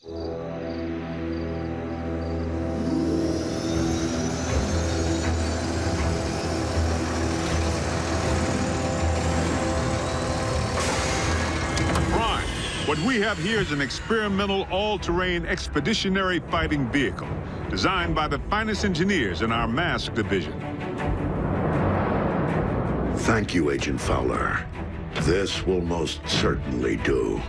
What we have here is an experimental all-terrain expeditionary fighting vehicle designed by the finest engineers in our mask division. Thank you, Agent Fowler. This will most certainly do.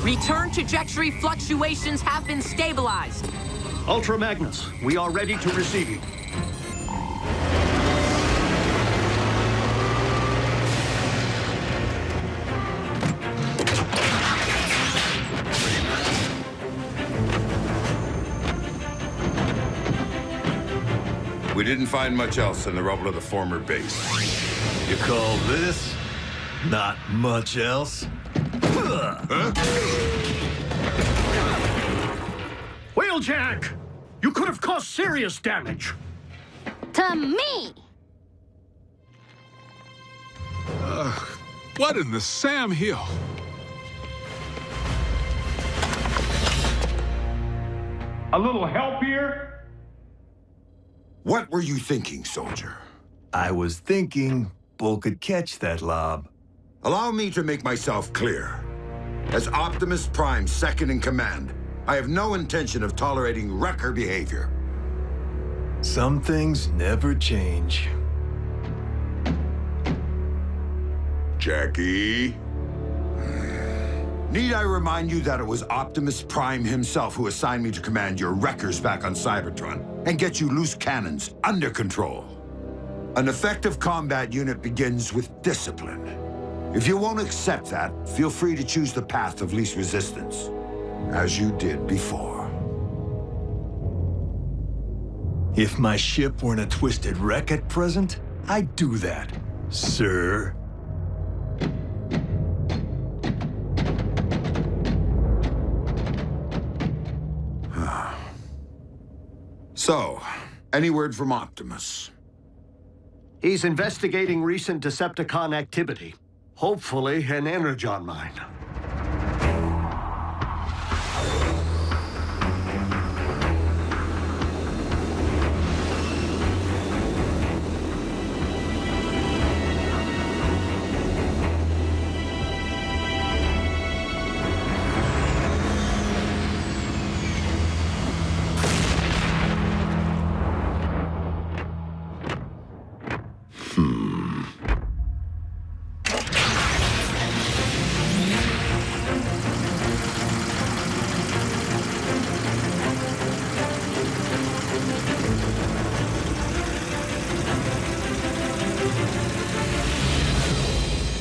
Return trajectory fluctuations have been stabilized. Ultra Magnus, we are ready to receive you. We didn't find much else in the rubble of the former base. You call this not much else? Huh? Wheeljack! You could have caused serious damage. To me! What in the Sam Hill? A little help here? What were you thinking, soldier? I was thinking Bull could catch that lob. Allow me to make myself clear. As Optimus Prime's second in command, I have no intention of tolerating wrecker behavior. Some things never change. Jackie? Need I remind you that it was Optimus Prime himself who assigned me to command your wreckers back on Cybertron and get you loose cannons under control? An effective combat unit begins with discipline. If you won't accept that, feel free to choose the path of least resistance, as you did before. If my ship weren't a twisted wreck at present, I'd do that, sir. So, any word from Optimus? He's investigating recent Decepticon activity. Hopefully, an Energon mine.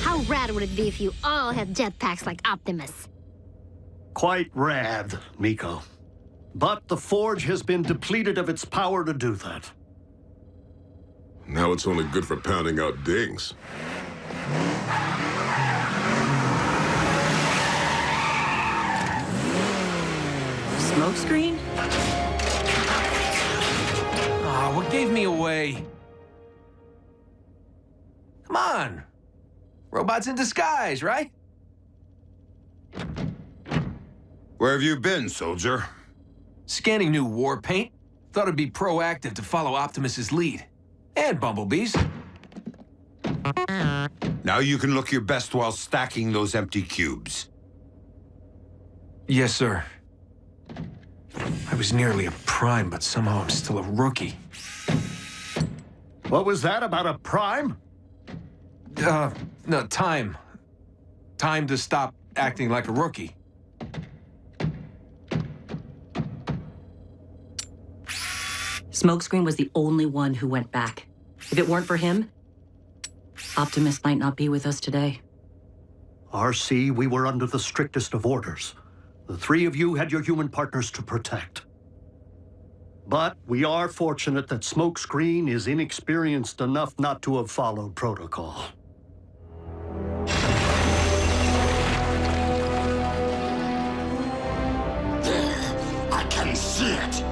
How rad would it be if you all had jetpacks like Optimus? Quite rad, Miko. But the Forge has been depleted of its power to do that. Now it's only good for pounding out dings. Smokescreen? Ah, what gave me away? Come on. Robots in disguise, right? Where have you been, soldier? Scanning new war paint. Thought it'd be proactive to follow Optimus's lead. And Bumblebee's. Now you can look your best while stacking those empty cubes. Yes, sir. I was nearly a prime, but somehow I'm still a rookie. What was that about a prime? No, time. Time to stop acting like a rookie. Smokescreen was the only one who went back. If it weren't for him, Optimus might not be with us today. RC, we were under the strictest of orders. The three of you had your human partners to protect. But we are fortunate that Smokescreen is inexperienced enough not to have followed protocol. There, I can see it.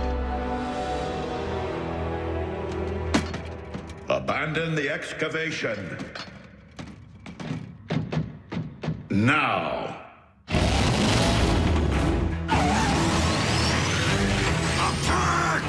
Abandon the excavation. Now. Attack!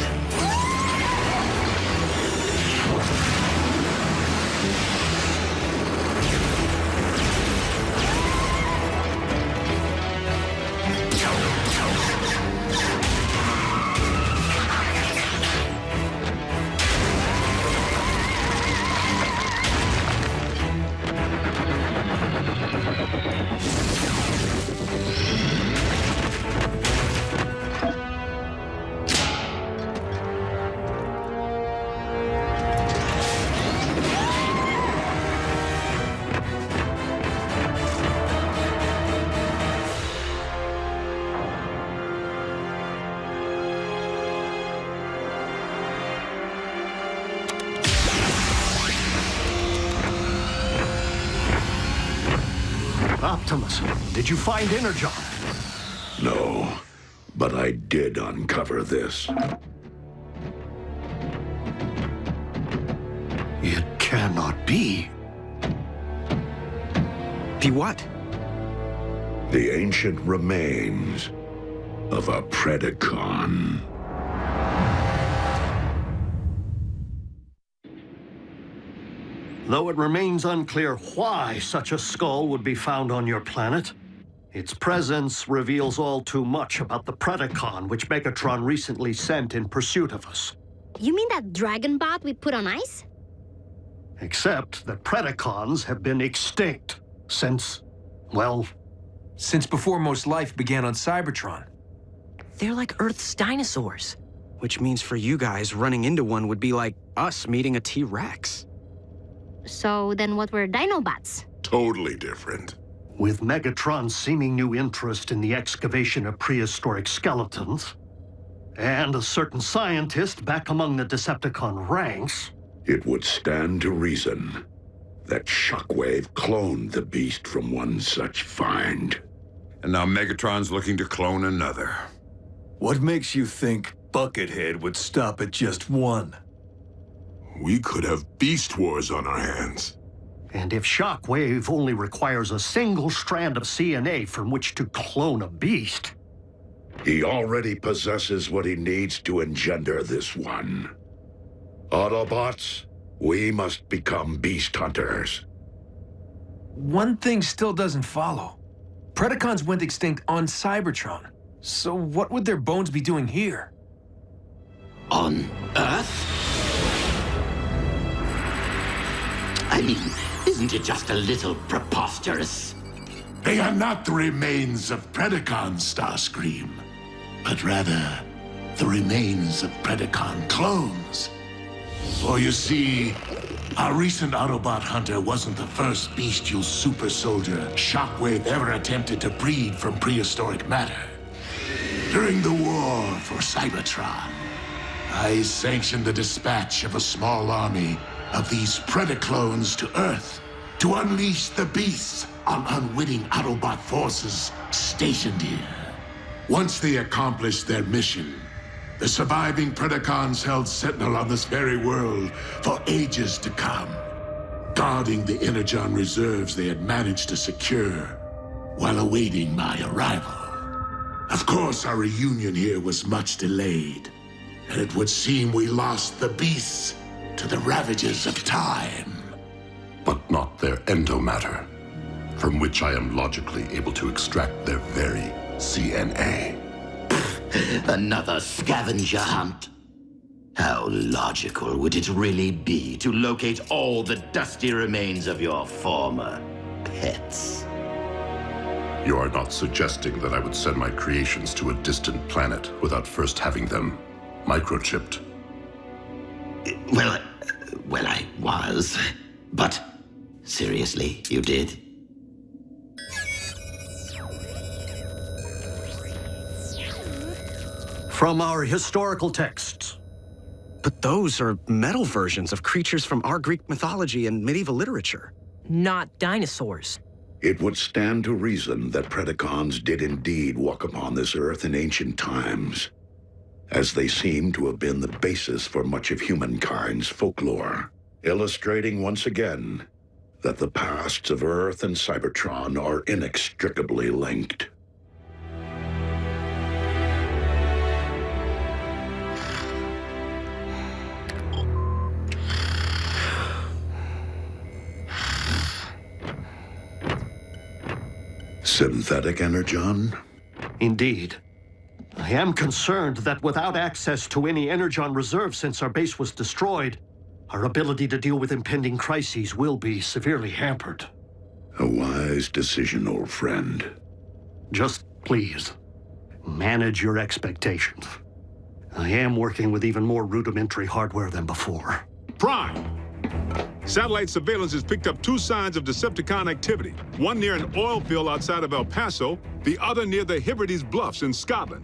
Optimus, did you find Energon? No, but I did uncover this. It cannot be. Be what? The ancient remains of a Predacon. Though it remains unclear why such a skull would be found on your planet, its presence reveals all too much about the Predacon which Megatron recently sent in pursuit of us. You mean that dragon bot we put on ice? Except that Predacons have been extinct since, well... Since before most life began on Cybertron. They're like Earth's dinosaurs. Which means for you guys, running into one would be like us meeting a T-Rex. So then what were Dinobots? Totally different. With Megatron's seeming new interest in the excavation of prehistoric skeletons, and a certain scientist back among the Decepticon ranks... It would stand to reason that Shockwave cloned the beast from one such find. And now Megatron's looking to clone another. What makes you think Buckethead would stop at just one? We could have Beast Wars on our hands. And if Shockwave only requires a single strand of CNA from which to clone a beast... He already possesses what he needs to engender this one. Autobots, we must become beast hunters. One thing still doesn't follow. Predacons went extinct on Cybertron. So what would their bones be doing here? On Earth? I mean, isn't it just a little preposterous? They are not the remains of Predacon, Starscream, but rather the remains of Predacon clones. For you see, our recent Autobot hunter wasn't the first bestial super soldier Shockwave ever attempted to breed from prehistoric matter. During the war for Cybertron, I sanctioned the dispatch of a small army of these Predaclones to Earth to unleash the beasts on unwitting Autobot forces stationed here. Once they accomplished their mission, the surviving Predacons held sentinel on this very world for ages to come, guarding the Energon reserves they had managed to secure while awaiting my arrival. Of course, our reunion here was much delayed, and it would seem we lost the beasts to the ravages of time. but not their endomatter, from which I am logically able to extract their very CNA. Another scavenger hunt? How logical would it really be to locate all the dusty remains of your former pets? You are not suggesting that I would send my creations to a distant planet without first having them microchipped? Well, I was. But seriously, you did? From our historical texts. But those are metal versions of creatures from our Greek mythology and medieval literature. Not dinosaurs. It would stand to reason that Predacons did indeed walk upon this earth in ancient times, as they seem to have been the basis for much of humankind's folklore, illustrating once again that the pasts of Earth and Cybertron are inextricably linked. Synthetic energon? Indeed. I am concerned that without access to any energon reserve since our base was destroyed, our ability to deal with impending crises will be severely hampered. A wise decision, old friend. Just please, manage your expectations. I am working with even more rudimentary hardware than before. Prime! Satellite surveillance has picked up 2 signs of Decepticon activity. One near an oil field outside of El Paso, the other near the Hebrides Bluffs in Scotland.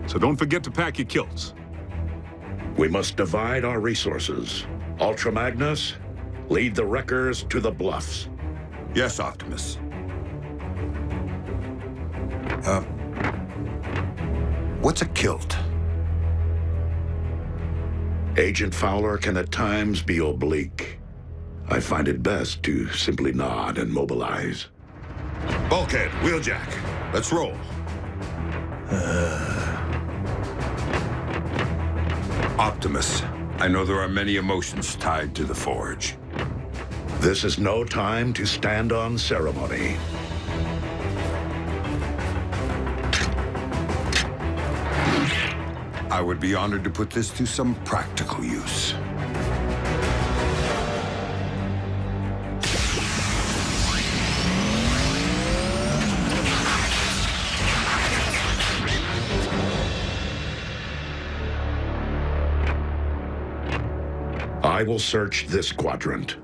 So don't forget to pack your kilts. We must divide our resources. Ultra Magnus, lead the wreckers to the bluffs. Yes, Optimus. What's a kilt? Agent Fowler can at times be oblique. I find it best to simply nod and mobilize. Bulkhead, Wheeljack, let's roll. Optimus, I know there are many emotions tied to the Forge. This is no time to stand on ceremony. I would be honored to put this to some practical use. I will search this quadrant.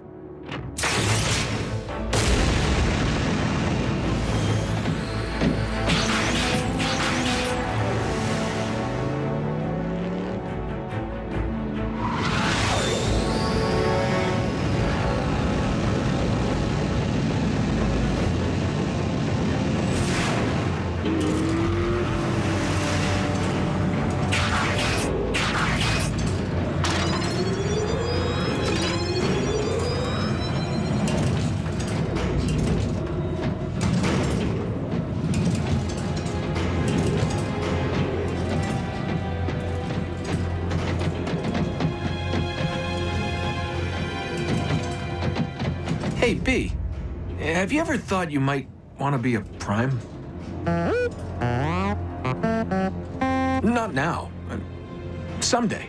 Hey, B, have you ever thought you might want to be a Prime? Not now. Someday.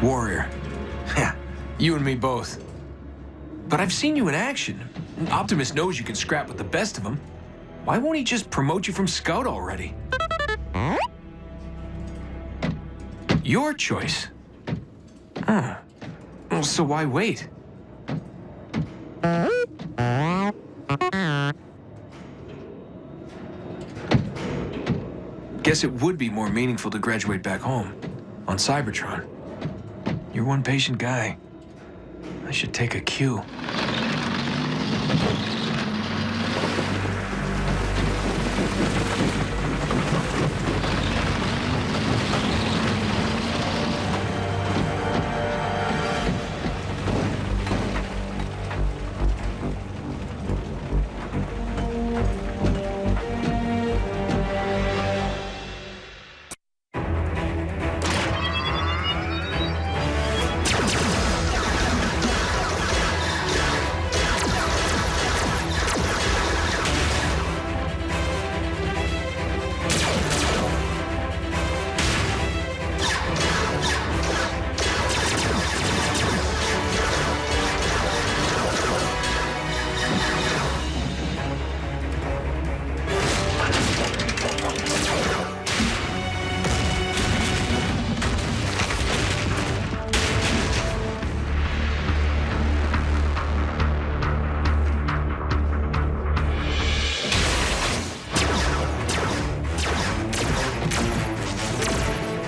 Warrior. Yeah, you and me both. But I've seen you in action. Optimus knows you can scrap with the best of them. Why won't he just promote you from Scout already? Your choice. Huh. Well, so why wait? Guess it would be more meaningful to graduate back home, on Cybertron. You're one patient guy. I should take a cue.